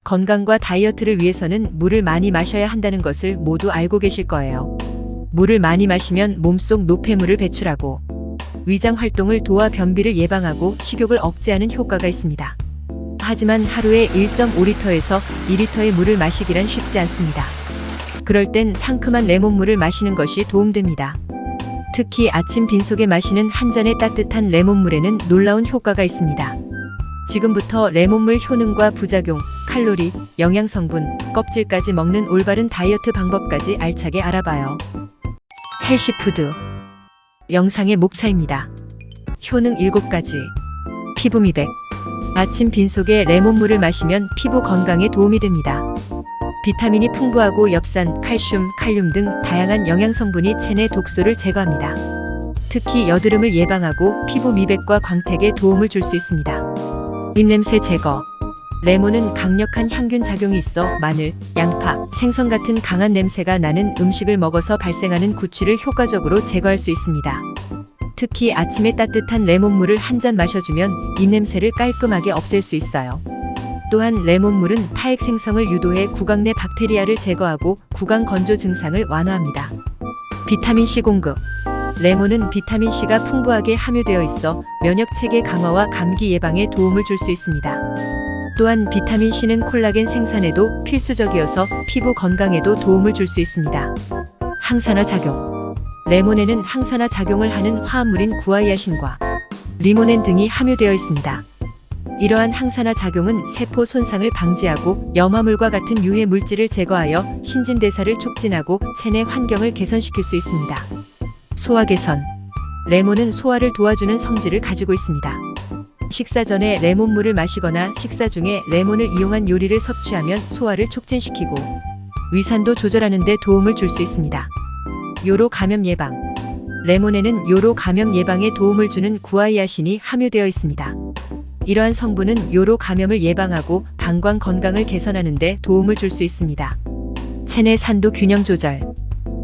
건강과 다이어트를 위해서는 물을 많이 마셔야 한다는 것을 모두 알고 계실 거예요. 물을 많이 마시면 몸속 노폐물을 배출하고 위장 활동을 도와 변비를 예방하고 식욕을 억제하는 효과가 있습니다. 하지만 하루에 1.5리터에서 2리터의 물을 마시기란 쉽지 않습니다. 그럴 땐 상큼한 레몬물을 마시는 것이 도움됩니다. 특히 아침 빈속에 마시는 한 잔의 따뜻한 레몬물에는 놀라운 효과가 있습니다. 지금부터 레몬물 효능과 부작용, 칼로리, 영양성분, 껍질까지 먹는 올바른 다이어트 방법까지 알차게 알아봐요. 헬시푸드 영상의 목차입니다. 효능 7가지. 피부 미백. 아침 빈속에 레몬물을 마시면 피부 건강에 도움이 됩니다. 비타민이 풍부하고 엽산, 칼슘, 칼륨 등 다양한 영양성분이 체내 독소를 제거합니다. 특히 여드름을 예방하고 피부 미백과 광택에 도움을 줄 수 있습니다. 입냄새 제거. 레몬은 강력한 향균 작용이 있어 마늘, 양파, 생선 같은 강한 냄새가 나는 음식을 먹어서 발생하는 구취를 효과적으로 제거할 수 있습니다. 특히 아침에 따뜻한 레몬물을 한 잔 마셔주면 입냄새를 깔끔하게 없앨 수 있어요. 또한 레몬물은 타액 생성을 유도해 구강 내 박테리아를 제거하고 구강 건조 증상을 완화합니다. 비타민C 공급. 레몬은 비타민C가 풍부하게 함유되어 있어 면역 체계 강화와 감기 예방에 도움을 줄 수 있습니다. 또한 비타민C는 콜라겐 생산에도 필수적이어서 피부 건강에도 도움을 줄 수 있습니다. 항산화 작용. 레몬에는 항산화 작용을 하는 화합물인 구아이아신과 리모넨 등이 함유되어 있습니다. 이러한 항산화 작용은 세포 손상을 방지하고 염화물과 같은 유해 물질을 제거하여 신진대사를 촉진하고 체내 환경을 개선시킬 수 있습니다. 소화 개선. 레몬은 소화를 도와주는 성질을 가지고 있습니다. 식사 전에 레몬물을 마시거나 식사 중에 레몬을 이용한 요리를 섭취하면 소화를 촉진시키고 위산도 조절하는 데 도움을 줄 수 있습니다. 요로 감염 예방. 레몬에는 요로 감염 예방에 도움을 주는 구아이아신이 함유되어 있습니다. 이러한 성분은 요로 감염을 예방하고 방광 건강을 개선하는 데 도움을 줄 수 있습니다. 체내 산도 균형 조절.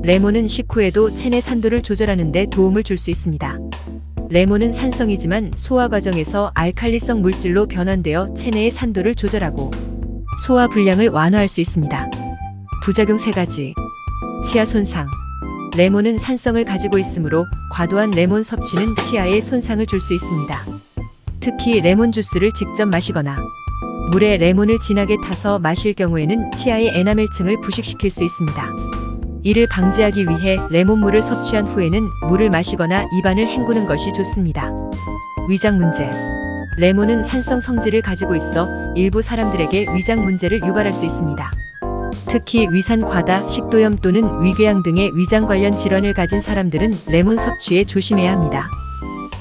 레몬은 식후에도 체내 산도를 조절하는 데 도움을 줄 수 있습니다. 레몬은 산성이지만 소화 과정에서 알칼리성 물질로 변환되어 체내의 산도를 조절하고 소화 불량을 완화할 수 있습니다. 부작용 3가지. 치아 손상. 레몬은 산성을 가지고 있으므로 과도한 레몬 섭취는 치아에 손상을 줄 수 있습니다. 특히 레몬 주스를 직접 마시거나 물에 레몬을 진하게 타서 마실 경우에는 치아의 에나멜층을 부식시킬 수 있습니다. 이를 방지하기 위해 레몬물을 섭취한 후에는 물을 마시거나 입안을 헹구는 것이 좋습니다. 위장 문제. 레몬은 산성 성질을 가지고 있어 일부 사람들에게 위장 문제를 유발할 수 있습니다. 특히 위산 과다, 식도염 또는 위궤양 등의 위장 관련 질환을 가진 사람들은 레몬 섭취에 조심해야 합니다.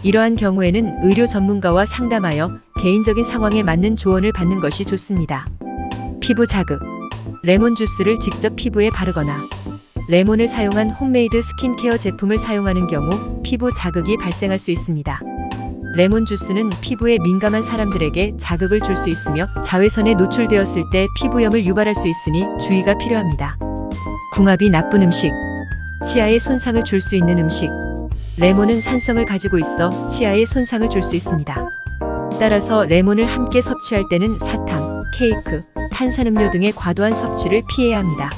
이러한 경우에는 의료 전문가와 상담하여 개인적인 상황에 맞는 조언을 받는 것이 좋습니다. 피부 자극. 레몬 주스를 직접 피부에 바르거나 레몬을 사용한 홈메이드 스킨케어 제품을 사용하는 경우 피부 자극이 발생할 수 있습니다. 레몬 주스는 피부에 민감한 사람들에게 자극을 줄 수 있으며 자외선에 노출되었을 때 피부염을 유발할 수 있으니 주의가 필요합니다. 궁합이 나쁜 음식. 치아에 손상을 줄 수 있는 음식. 레몬은 산성을 가지고 있어 치아에 손상을 줄 수 있습니다. 따라서 레몬을 함께 섭취할 때는 사탕, 케이크, 탄산음료 등의 과도한 섭취를 피해야 합니다.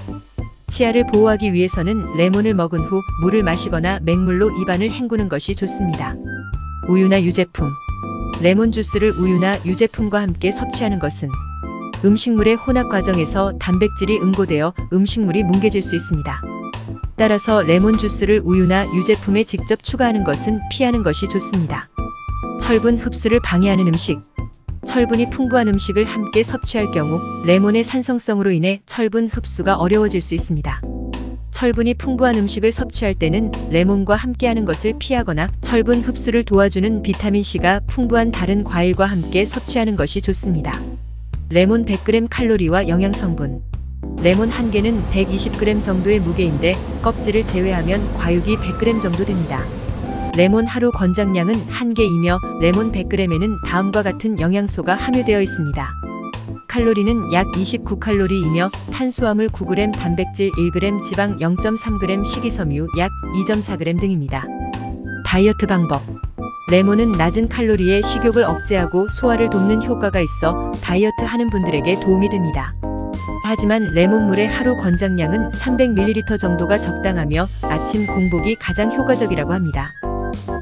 치아를 보호하기 위해서는 레몬을 먹은 후 물을 마시거나 맹물로 입안을 헹구는 것이 좋습니다. 우유나 유제품. 레몬 주스를 우유나 유제품과 함께 섭취하는 것은 음식물의 혼합 과정에서 단백질이 응고되어 음식물이 뭉개질 수 있습니다. 따라서 레몬 주스를 우유나 유제품에 직접 추가하는 것은 피하는 것이 좋습니다. 철분 흡수를 방해하는 음식. 철분이 풍부한 음식을 함께 섭취할 경우 레몬의 산성성으로 인해 철분 흡수가 어려워질 수 있습니다. 철분이 풍부한 음식을 섭취할 때는 레몬과 함께하는 것을 피하거나 철분 흡수를 도와주는 비타민C가 풍부한 다른 과일과 함께 섭취하는 것이 좋습니다. 레몬 100g 칼로리와 영양성분. 레몬 한 개는 120g 정도의 무게인데 껍질을 제외하면 과육이 100g 정도 됩니다. 레몬 하루 권장량은 1개이며 레몬 100g에는 다음과 같은 영양소가 함유되어 있습니다. 칼로리는 약 29칼로리이며 탄수화물 9g, 단백질 1g, 지방 0.3g, 식이섬유 약 2.4g 등입니다. 다이어트 방법. 레몬은 낮은 칼로리에 식욕을 억제하고 소화를 돕는 효과가 있어 다이어트 하는 분들에게 도움이 됩니다. 하지만 레몬물의 하루 권장량은 300ml 정도가 적당하며 아침 공복이 가장 효과적이라고 합니다.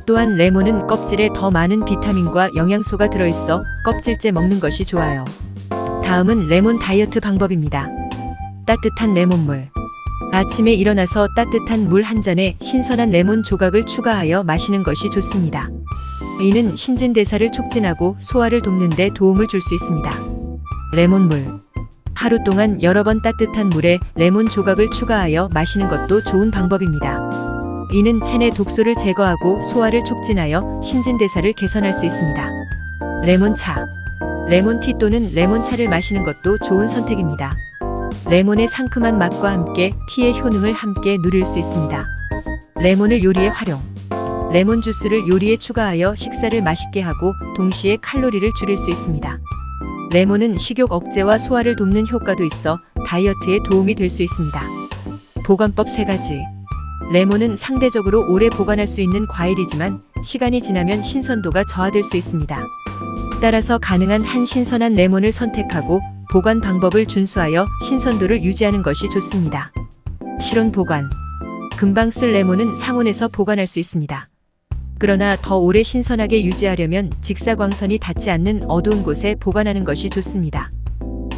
또한 레몬은 껍질에 더 많은 비타민과 영양소가 들어있어 껍질째 먹는 것이 좋아요. 다음은 레몬 다이어트 방법입니다. 따뜻한 레몬물. 아침에 일어나서 따뜻한 물 한 잔에 신선한 레몬 조각을 추가하여 마시는 것이 좋습니다. 이는 신진대사를 촉진하고 소화를 돕는 데 도움을 줄 수 있습니다. 레몬물. 하루 동안 여러 번 따뜻한 물에 레몬 조각을 추가하여 마시는 것도 좋은 방법입니다. 이는 체내 독소를 제거하고 소화를 촉진하여 신진대사를 개선할 수 있습니다. 레몬차. 레몬티 또는 레몬차를 마시는 것도 좋은 선택입니다. 레몬의 상큼한 맛과 함께 티의 효능을 함께 누릴 수 있습니다. 레몬을 요리에 활용. 레몬 주스를 요리에 추가하여 식사를 맛있게 하고 동시에 칼로리를 줄일 수 있습니다. 레몬은 식욕 억제와 소화를 돕는 효과도 있어 다이어트에 도움이 될 수 있습니다. 보관법 3가지. 레몬은 상대적으로 오래 보관할 수 있는 과일이지만 시간이 지나면 신선도가 저하될 수 있습니다. 따라서 가능한 한 신선한 레몬을 선택하고 보관 방법을 준수하여 신선도를 유지하는 것이 좋습니다. 실온 보관. 금방 쓸 레몬은 상온에서 보관할 수 있습니다. 그러나 더 오래 신선하게 유지하려면 직사광선이 닿지 않는 어두운 곳에 보관하는 것이 좋습니다.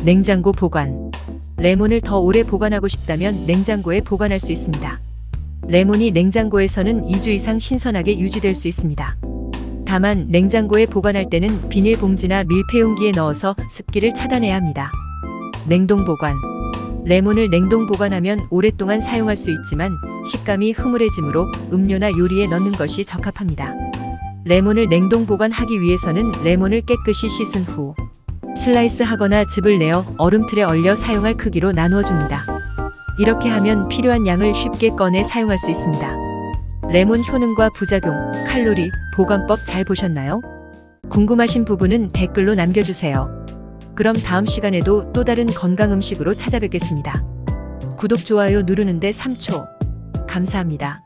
냉장고 보관. 레몬을 더 오래 보관하고 싶다면 냉장고에 보관할 수 있습니다. 레몬이 냉장고에서는 2주 이상 신선하게 유지될 수 있습니다. 다만 냉장고에 보관할 때는 비닐봉지나 밀폐용기에 넣어서 습기를 차단해야 합니다. 냉동 보관. 레몬을 냉동 보관하면 오랫동안 사용할 수 있지만 식감이 흐물해지므로 음료나 요리에 넣는 것이 적합합니다. 레몬을 냉동 보관하기 위해서는 레몬을 깨끗이 씻은 후 슬라이스 하거나 즙을 내어 얼음틀에 얼려 사용할 크기로 나누어 줍니다. 이렇게 하면 필요한 양을 쉽게 꺼내 사용할 수 있습니다. 레몬 효능과 부작용, 칼로리, 보관법 잘 보셨나요? 궁금하신 부분은 댓글로 남겨주세요. 그럼 다음 시간에도 또 다른 건강 음식으로 찾아뵙겠습니다. 구독, 좋아요 누르는데 3초. 감사합니다.